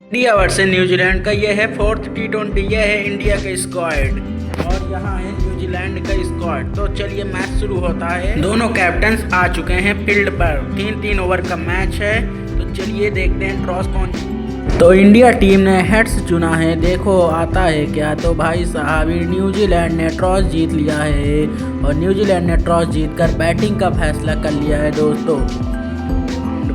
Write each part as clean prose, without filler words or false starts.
India versus New Zealand का ये है फोर्थ T20। ये है इंडिया का स्क्वाड और यहाँ है न्यूजीलैंड का स्क्वाड। तो चलिए मैच शुरू होता है। दोनों कैप्टन्स आ चुके हैं फील्ड पर। 3-3 ओवर का मैच है। तो चलिए देखते हैं टॉस कौन। तो इंडिया टीम ने हेड्स चुना है। देखो आता है क्या। तो भाई साहब न्यूजीलैंड ने टॉस जीत लिया है और न्यूजीलैंड ने टॉस जीतकर बैटिंग का फैसला कर लिया है दोस्तों।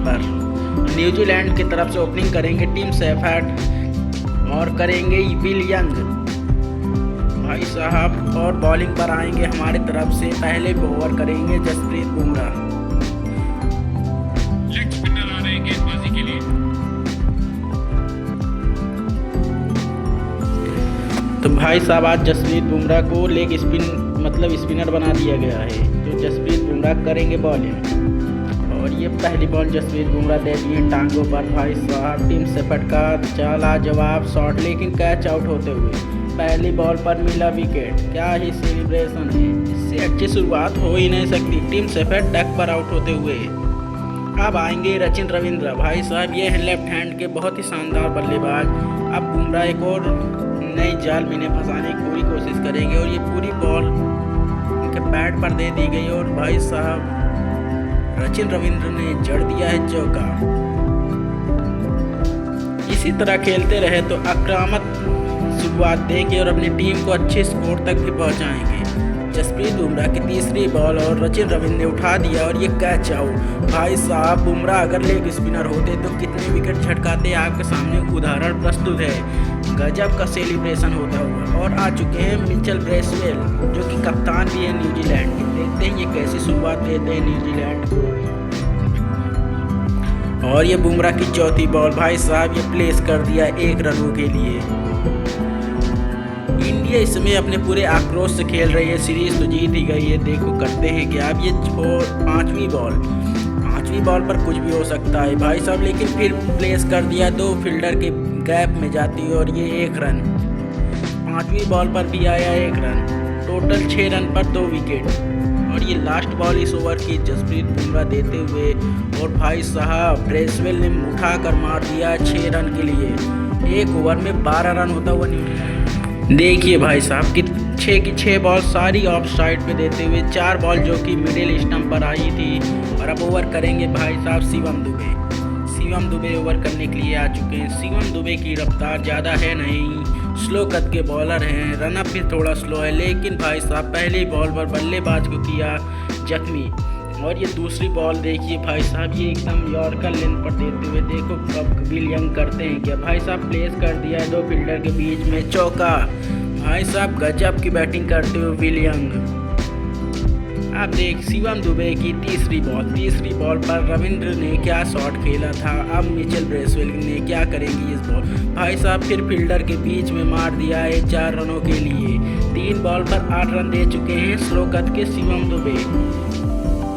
पर न्यूजीलैंड की तरफ से ओपनिंग करेंगे टीम शेफर्ड और करेंगे विल यंग भाई साहब। और बॉलिंग पर आएंगे हमारी तरफ से पहले ओवर करेंगे जसप्रीत बुमराह। लेग स्पिनर आ रहे हैं गेंदबाजी के लिए। तो भाई साहब आज जसप्रीत बुमराह को लेग स्पिन मतलब स्पिनर बना दिया गया है। तो जसप्रीत बुमराह करेंगे बॉलिंग और ये पहली बॉल जसप्रीत बुमराह दे दी है टांगों पर। भाई साहब टीम शेफर्ड का चला जवाब शॉट लेकिन कैच आउट होते हुए पहली बॉल पर मिला विकेट। क्या ही सेलिब्रेशन है। इससे अच्छी शुरुआत हो ही नहीं सकती। टीम शेफर्ड डक पर आउट होते हुए। अब आएंगे रचिन रविंद्र। भाई साहब ये है लेफ्ट हैंड के बहुत ही शानदार बल्लेबाज। अब बुमराह एक और नई जाल में फंसाने की पूरी कोशिश करेंगे और ये पूरी बॉल उनके बैट पर दे दी गई और भाई साहब रचिन रविंद्र ने जड़ दिया है चौका। इसी तरह खेलते रहे तो आक्रामक शुरुआत देंगे और अपनी टीम को अच्छे स्कोर तक भी पहुंचाएंगे। जसप्रीत बुमराह की तीसरी बॉल और रचिन रविंद्र ने उठा दिया और ये कैच आउट। भाई साहब बुमराह अगर लेग स्पिनर होते तो कितने विकेट झटकाते आपके सामने उदाहरण प्रस्तुत है। गजब का सेलिब्रेशन होता हुआ। और आ चुके हैं मिचेल ब्रेसवेल जो कि कप्तान भी है न्यूजीलैंड के। देखते हैं ये कैसी शुरुआत देते हैं न्यूजीलैंड को। और ये बुमराह की चौथी बॉल भाई साहब ये प्लेस कर दिया 1 रनों के लिए। इंडिया इस समय अपने पूरे आक्रोश से खेल रही है। सीरीज तो जीत ही गई है। देखो करते हैं कि अब ये पांचवी बॉल पर कुछ भी हो सकता है भाई साहब। लेकिन फिर प्लेस कर दिया 2 फील्डर के गैप में जाती है और ये 1 रन। 5वीं बॉल पर भी आया 1 रन। टोटल 6 रन पर 2 विकेट। और ये लास्ट बॉल इस ओवर की जसप्रीत बुमराह देते हुए और भाई साहब ब्रेसवेल ने उठाकर मार दिया 6 रन के लिए। 1 ओवर में 12 रन होता हुआ न्यूजीलैंड। देखिए भाई साहब कि 6 की 6 बॉल सारी ऑफ साइड पे देते हुए 4 बॉल जो कि मिडिल स्टंप पर आई थी। और अब ओवर करेंगे भाई साहब शिवम दुबे। शिवम दुबे ओवर करने के लिए आ चुके हैं। शिवम दुबे की रफ्तार ज़्यादा है नहीं, स्लो कद के बॉलर हैं। रनअप भी थोड़ा स्लो है लेकिन भाई साहब पहली बॉल पर बल्लेबाज को किया जख्मी। और ये दूसरी बॉल देखिए भाई साहब ये एकदम यॉर्कर लेंथ पर देते हुए देखो कब विल यंग करते हैं क्या। भाई साहब प्लेस कर दिया है 2 फील्डर के बीच में चौका। भाई साहब गजब की बैटिंग करते हुए विल यंग। अब देख शिवम दुबे की तीसरी बॉल पर रविंद्र ने क्या शॉट खेला था। अब मिचेल ब्रेसवेल ने क्या करेंगी इस बॉल। भाई साहब फिर फील्डर के बीच में मार दिया है 4 रनों के लिए। 3 बॉल पर 8 रन दे चुके हैं स्लो कद के शिवम दुबे।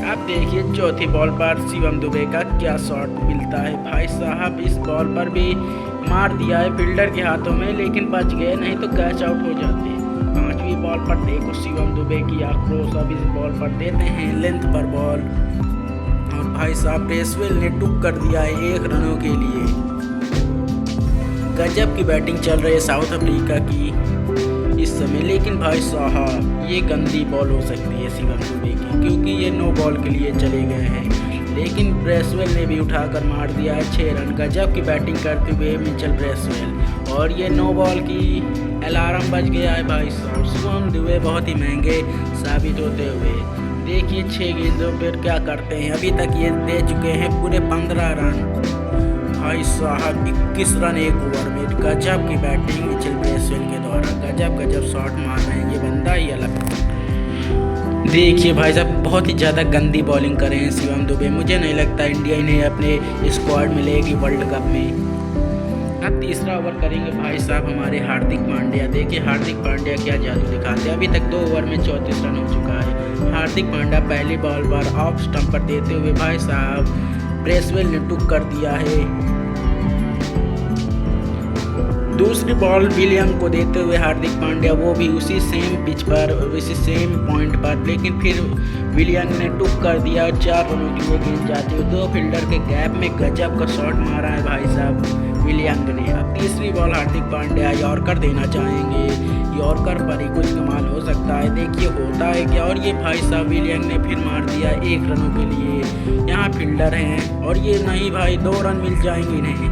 अब देखिए चौथी बॉल पर शिवम दुबे का क्या शॉट मिलता है। भाई साहब इस बॉल पर भी मार दिया है फील्डर के हाथों में लेकिन बच गए नहीं तो कैच आउट हो जाते। 5वीं बॉल पर देखो शिवम दुबे की आक्रोश। अब इस बॉल पर देते हैं लेंथ पर बॉल और भाई साहब ब्रेसवेल ने टुक कर दिया है 1 रनों के लिए। गजब की बैटिंग चल रही है साउथ अफ्रीका की इस समय। लेकिन भाई साहब ये गंदी बॉल हो सकती है शिवम दुबे की क्योंकि ये 9 बॉल के लिए चले गए हैं। लेकिन ब्रेसवेल ने भी उठाकर मार दिया है 6 रन। गजब की बैटिंग करते हुए मिचेल ब्रेसवेल। और ये 9 बॉल की अलार्म बज गया है भाई साहब। शिवम दुबे बहुत ही महंगे साबित होते हुए। देखिए 6 गेंदों पर क्या करते हैं। अभी तक ये दे चुके हैं पूरे 15 रन। भाई साहब 21 रन 1 ओवर में। गजब की बैटिंग मिचेल ब्रेसवेल के द्वारा। गजब शॉट मार रहे हैं ये बंदा ही अलग। देखिए भाई साहब बहुत ही ज़्यादा गंदी बॉलिंग कर रहे हैं शिवम दुबे। मुझे नहीं लगता इंडिया इन्हें अपने स्क्वाड में लेगी वर्ल्ड कप में। अब तीसरा ओवर करेंगे भाई साहब हमारे हार्दिक पांड्या। देखिए हार्दिक पांड्या क्या जादू दिखाते हैं। अभी तक 2 ओवर में 34 रन हो चुका है। हार्दिक पांड्या पहली बॉल पर ऑफ स्टंप पर देते हुए भाई साहब ब्रेसवेल ने टुक कर दिया है। दूसरी बॉल विलियम को देते हुए हार्दिक पांड्या, वो भी उसी सेम पिच पर, उसी सेम पॉइंट पर, लेकिन फिर विलियम ने टुक कर दिया। 4 रनों की वो गेंद जाती है। 2 फील्डर के गैप में गजब का शॉट मारा है भाई साहब विलियम ने। अब तीसरी बॉल हार्दिक पांड्या यॉर्कर देना चाहेंगे, यॉर्कर पर ही कुछ कमाल हो सकता है। देखिए होता है क्या, और ये भाई साहब विलियम ने फिर मार दिया 1 रनों के लिए। यहाँ फील्डर हैं और ये नहीं भाई 2 रन मिल जाएंगे इन्हें।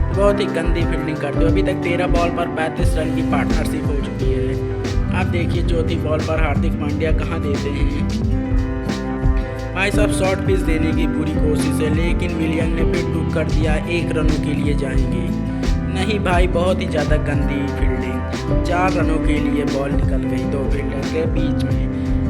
बहुत ही गंदी फील्डिंग करते हो। अभी तक 13 बॉल पर 35 रन की पार्टनरशिप हो चुकी है। आप देखिए चौथी बॉल पर हार्दिक पांड्या कहाँ देते हैं भाई साहब, शॉर्ट पिच देने की पूरी कोशिश है, लेकिन विलियम ने फिर टुक कर दिया। 1 रनों के लिए जाएंगे। नहीं भाई, बहुत ही ज़्यादा गंदी फील्डिंग। 4 रनों के लिए बॉल निकल गई 2 फील्डर के बीच में।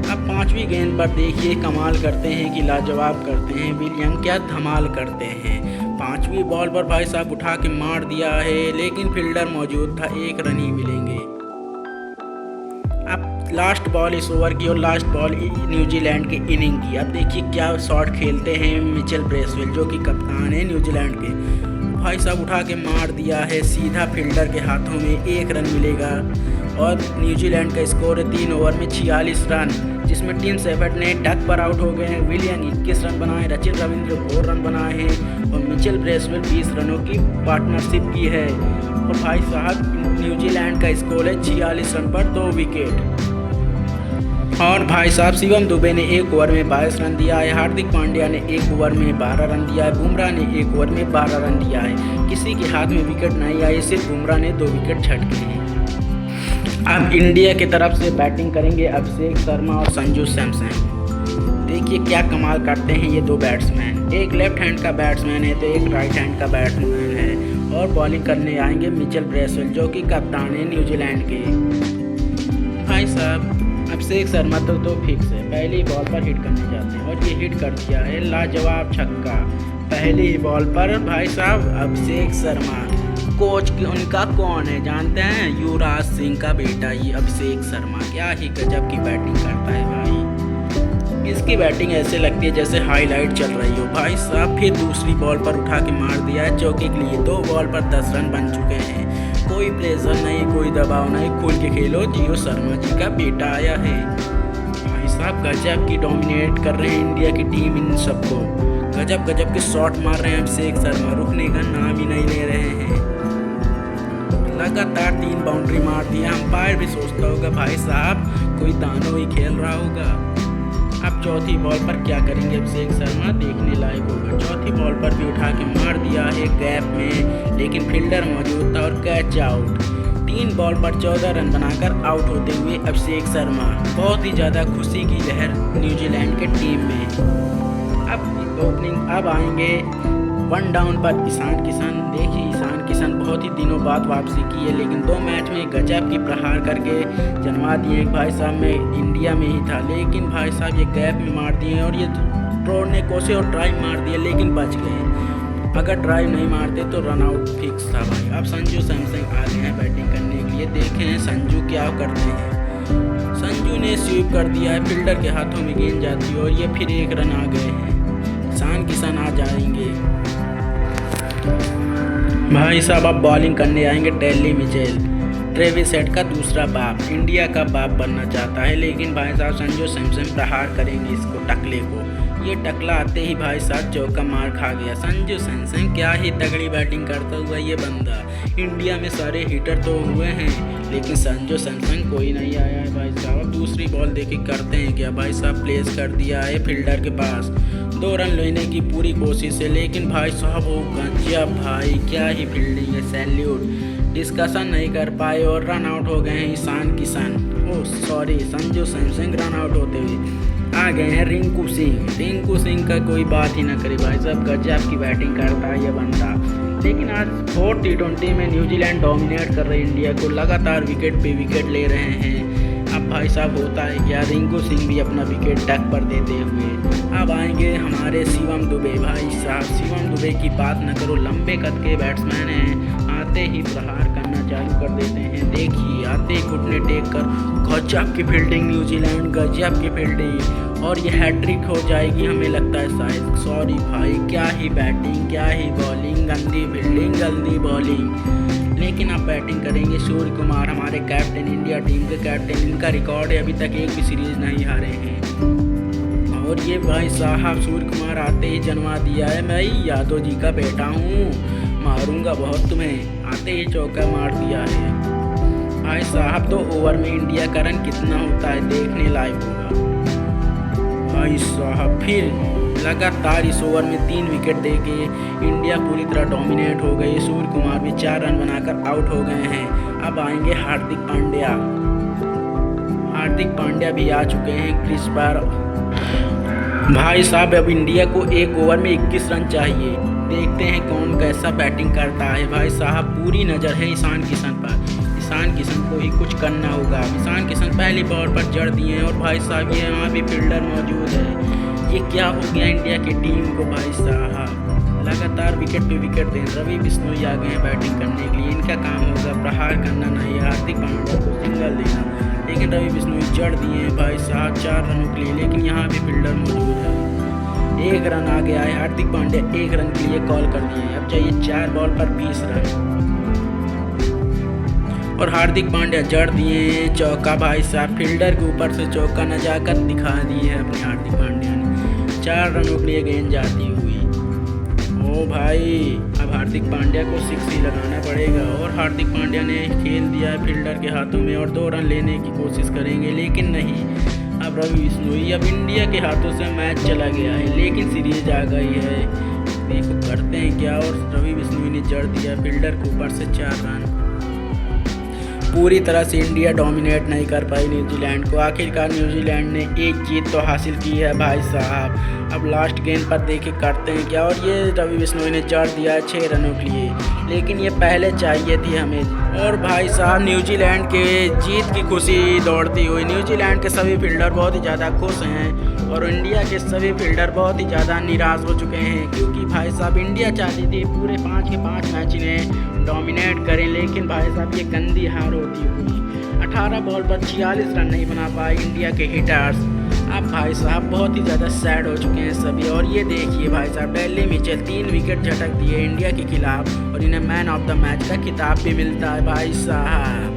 अब 5वीं गेंद पर देखिए कमाल करते हैं कि लाजवाब करते हैं विलियम, क्या धमाल करते हैं। 5वीं बॉल पर भाई साहब उठा के मार दिया है, लेकिन फील्डर मौजूद था। 1 रन ही मिलेंगे। अब लास्ट बॉल इस ओवर की और लास्ट बॉल न्यूजीलैंड के इनिंग की। अब देखिए क्या शॉट खेलते हैं मिचेल ब्रेसवेल, जो कि कप्तान है न्यूजीलैंड के। भाई साहब उठा के मार दिया है सीधा फील्डर के हाथों में। 1 रन मिलेगा और न्यूजीलैंड का स्कोर है 3 ओवर में 46 रन, जिसमें टिम सेफर्ड ने डक पर आउट हो गए हैं। विलियम 21 रन बनाए, रचिन रविंद्र 4 रन बनाए हैं और मिचेल ब्रेसवेल 20 रनों की पार्टनरशिप की है। और भाई साहब न्यूजीलैंड का स्कोर है 46 रन पर 2 विकेट। और भाई साहब शिवम दुबे ने 1 ओवर में 22 रन दिया है। हार्दिक पांड्या ने 1 ओवर में 12 रन दिया है। बुमराह ने 1 ओवर में 12 रन दिया है। किसी के हाथ में विकेट नहीं आई, सिर्फ बुमराह ने 2 विकेट झटके हैं। अब इंडिया की तरफ से बैटिंग करेंगे अभिषेक शर्मा और संजू सैमसन। देखिए क्या कमाल करते हैं ये 2 बैट्समैन। एक लेफ्ट हैंड का बैट्समैन है तो एक राइट हैंड का बैट्समैन है। और बॉलिंग करने आएंगे मिचेल ब्रेसवेल, जो कि कप्तान है न्यूजीलैंड के। भाई साहब अभिषेक शर्मा तो फिक्स है, पहली बॉल पर हिट करने जाते हैं और ये हिट कर दिया है लाजवाब छक्का पहली ही बॉल पर। भाई साहब अभिषेक शर्मा, कोच उनका कौन है जानते हैं? युवराज सिंह का बेटा ये अभिषेक शर्मा। क्या ही गजब की बैटिंग करता है भाई। इसकी बैटिंग ऐसे लगती है जैसे हाईलाइट चल रही हो। भाई साहब फिर दूसरी बॉल पर उठा के मार दिया है चौके के लिए। 2 बॉल पर 10 रन बन चुके हैं। कोई प्रेशर नहीं, कोई दबाव नहीं, खुल के खेलो, जियो शर्मा जी का बेटा आया है। भाई साहब गजब की डोमिनेट कर रहे हैं इंडिया की टीम। इन सबको गजब गजब के शॉट मार रहे हैं अभिषेक शर्मा, रुकने का नाम ही नहीं ले रहे हैं। लगातार 3 बाउंड्री मार दिया। अंपायर भी सोचता होगा भाई साहब कोई दानव ही खेल रहा होगा। अब चौथी बॉल पर क्या करेंगे अभिषेक शर्मा, देखने लायक होगा। चौथी बॉल पर भी उठा के मार दिया है गैप में, लेकिन फील्डर मौजूद था और कैच आउट। 3 बॉल पर 14 रन बनाकर आउट होते हुए अभिषेक शर्मा। बहुत ही ज़्यादा खुशी की लहर न्यूजीलैंड के टीम में। अब आएंगे 1 डाउन पर ईशान किशन। देखिए ईशान किशन बहुत ही दिनों बाद वापसी की है, लेकिन 2 मैच में गजब की प्रहार करके जन्मा दिए। भाई साहब मैं इंडिया में ही था, लेकिन भाई साहब ये गैप में मार दिए और ये तोड़ने कोशिश और ड्राइव मार दिया, लेकिन बच गए। अगर ड्राइव नहीं मारते तो रन आउट फिक्स था भाई। अब संजू सैमसन आ गए हैं बैटिंग करने के लिए। देखें संजू क्या करते हैं। संजू ने स्वीप कर दिया है, फील्डर के हाथों में गेंद जाती है और ये फिर 1 रन आ गए हैं। ईशान किशन आ जाएंगे। भाई साहब अब बॉलिंग करने आएंगे टेली मिचेल। ट्रेविस हेड का दूसरा बाप, इंडिया का बाप बनना चाहता है, लेकिन भाई साहब संजू सैमसन प्रहार करेंगे इसको, टकले को। ये टकला आते ही भाई साहब चौका मार खा गया। संजू सैमसन क्या ही तगड़ी बैटिंग करता हुआ ये बंदा। इंडिया में सारे हिटर तो हुए हैं, लेकिन संजू सैमसन कोई नहीं आया है भाई साहब। अब दूसरी बॉल देखिए करते हैं क्या। भाई साहब प्लेस कर दिया है फील्डर के पास। 2 रन लेने की पूरी कोशिश है, लेकिन भाई साहब वो गजब भाई क्या ही फील्डिंग है, सैल्यूट। डिस्कशन नहीं कर पाए और रन आउट हो गए हैं Ishan Kishan. Oh sorry Sanju Samson run out होते हुए आ गए हैं रिंकू सिंह। रिंकू सिंह का कोई बात ही ना करे भाई साहब, गजब की बैटिंग करता है ये बंदा। लेकिन आज 4 T20 में न्यूजीलैंड डोमिनेट कर रहे हैं इंडिया को, लगातार विकेट पे विकेट ले रहे हैं। अब भाई साहब होता है क्या, रिंकू सिंह भी अपना विकेट डक पर देते हुए। अब आएंगे हमारे शिवम दुबे। भाई साहब शिवम दुबे की बात न करो, लंबे कद के बैट्समैन हैं। आते ही प्रहार करना चालू कर देते हैं। देखिए आते ही घुटने टेक कर गजब की फील्डिंग, न्यूजीलैंड गजब की फील्डिंग, और ये हैट्रिक हो जाएगी हमें लगता है शायद। सॉरी भाई क्या ही बैटिंग, क्या ही बॉलिंग, गंदी फील्डिंग, गंदी बॉलिंग। लेकिन अब बैटिंग करेंगे सूर्य कुमार, हमारे कैप्टन, इंडिया टीम के कैप्टन। इनका रिकॉर्ड है अभी तक एक भी सीरीज नहीं हारे हैं। और ये भाई साहब सूर्य कुमार आते ही जन्मा दिया है, मैं यादव जी का बेटा हूँ, मारूंगा बहुत तुम्हें। आते ही चौका मार दिया है भाई साहब। 2 ओवर में इंडिया का रन कितना होता है देखने लायक होगा भाई साहब। फिर लगातार इस ओवर में 3 विकेट देके इंडिया पूरी तरह डोमिनेट हो गई। सूर्य कुमार भी 4 रन बनाकर आउट हो गए हैं। अब आएंगे हार्दिक पांड्या। हार्दिक पांड्या भी आ चुके हैं क्रीज पर। भाई साहब अब इंडिया को 1 ओवर में 21 रन चाहिए। देखते हैं कौन कैसा बैटिंग करता है। भाई साहब पूरी नज़र है ईशान किशन पर। ईशान किशन को ही कुछ करना होगा। ईशान किशन पहली बॉल पर जड़ दिए हैं और भाई साहब ये यहाँ भी फील्डर मौजूद है। ये क्या हो गया इंडिया की टीम को भाई साहब। लगातार विकेट पे विकेट दें। रवि बिश्नोई आ गए हैं बैटिंग करने के लिए। इनका काम होगा प्रहार करना, नहीं हार्दिक पांड्या को सिंगल देना। लेकिन रवि बिश्नोई जड़ दिए हैं भाई साहब 4 रनों के लिए। लेकिन यहाँ भी फील्डर मौजूद है। 1 रन आ गया है। हार्दिक पांड्या 1 रन के लिए कॉल कर दिए। अब चाहिए 4 बॉल पर 20 रन और हार्दिक पांड्या जड़ दिए चौका। भाई साहब फील्डर के ऊपर से चौका न जाकर दिखा दिए है अपने हार्दिक पांड्या ने। 4 रनों के लिए गेंद जाती हुई। ओ भाई अब हार्दिक पांड्या को 6 ही लगाना पड़ेगा। और हार्दिक पांड्या ने खेल दिया है फील्डर के हाथों में और 2 रन लेने की कोशिश करेंगे लेकिन नहीं। अब रवि बिश्नोई, अब इंडिया के हाथों से मैच चला गया है लेकिन सीरीज आ गई है। देखो करते हैं क्या। और रवि बिश्नोई ने जड़ दिया फील्डर के ऊपर से 4 रन। पूरी तरह से इंडिया डोमिनेट नहीं कर पाई न्यूजीलैंड को। आखिरकार न्यूजीलैंड ने एक जीत तो हासिल की है भाई साहब। अब लास्ट गेंद पर देखे करते हैं क्या। और ये रवि बिश्नोई ने जड़ दिया है 6 रनों के लिए लेकिन ये पहले चाहिए थी हमें। और भाई साहब न्यूजीलैंड के जीत की खुशी दौड़ती हुई। न्यूजीलैंड के सभी फील्डर बहुत ही ज़्यादा खुश हैं और इंडिया के सभी फील्डर बहुत ही ज़्यादा निराश हो चुके हैं क्योंकि भाई साहब इंडिया चाहती थी पूरे 5 के 5 मैच इन्हें डोमिनेट करें। लेकिन भाई साहब ये गंदी हार होती हुई 18 बॉल पर 46 रन नहीं बना पाए इंडिया के हिटर्स। अब भाई साहब बहुत ही ज़्यादा सैड हो चुके हैं सभी। और ये देखिए भाई साहब डेली मिचेल 3 विकेट झटक दिए इंडिया के खिलाफ और इन्हें मैन ऑफ द मैच का खिताब भी मिलता है भाई साहब।